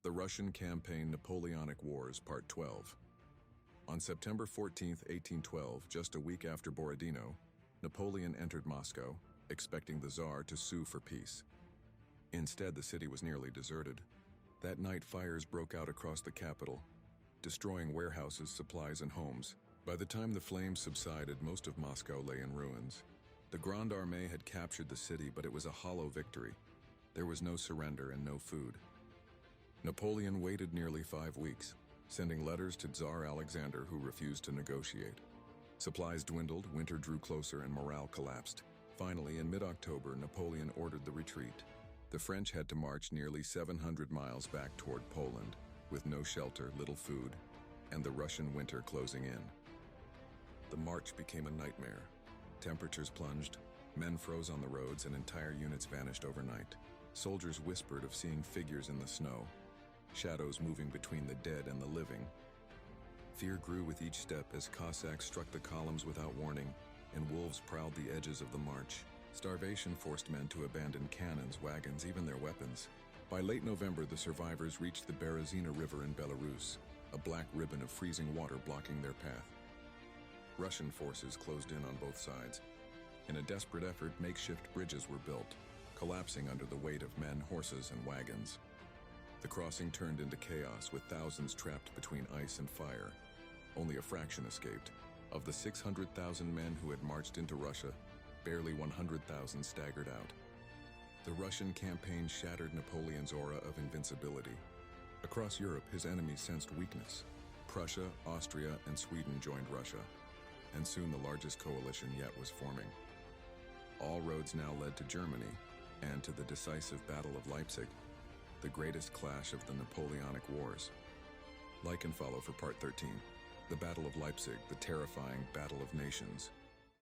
The Russian Campaign Napoleonic Wars, Part 12. On September 14, 1812, just a week after Borodino, Napoleon entered Moscow, expecting the Tsar to sue for peace. Instead, the city was nearly deserted. That night, fires broke out across the capital, destroying warehouses, supplies, and homes. By the time the flames subsided, most of Moscow lay in ruins. The Grande Armée had captured the city, but it was a hollow victory. There was no surrender and no food. Napoleon waited nearly 5 weeks, sending letters to Tsar Alexander, who refused to negotiate. Supplies dwindled, winter drew closer, and morale collapsed. Finally, in mid-October, Napoleon ordered the retreat. The French had to march nearly 700 miles back toward Poland, with no shelter, little food, and the Russian winter closing in. The march became a nightmare. Temperatures plunged, men froze on the roads, and entire units vanished overnight. Soldiers whispered of seeing figures in the snow, shadows moving between the dead and the living. Fear grew with each step as Cossacks struck the columns without warning, and wolves prowled the edges of the march. Starvation forced men to abandon cannons, wagons, even their weapons. By late November, the survivors reached the Berezina River in Belarus, a black ribbon of freezing water blocking their path. Russian forces closed in on both sides. In a desperate effort, makeshift bridges were built, collapsing under the weight of men, horses, and wagons. The crossing turned into chaos, with thousands trapped between ice and fire. Only a fraction escaped. Of the 600,000 men who had marched into Russia, barely 100,000 staggered out. The Russian campaign shattered Napoleon's aura of invincibility. Across Europe, his enemies sensed weakness. Prussia, Austria, and Sweden joined Russia, and soon the largest coalition yet was forming. All roads now led to Germany, and to the decisive Battle of Leipzig, the greatest clash of the Napoleonic Wars. Like and follow for Part 13. The Battle of Leipzig, the terrifying Battle of Nations.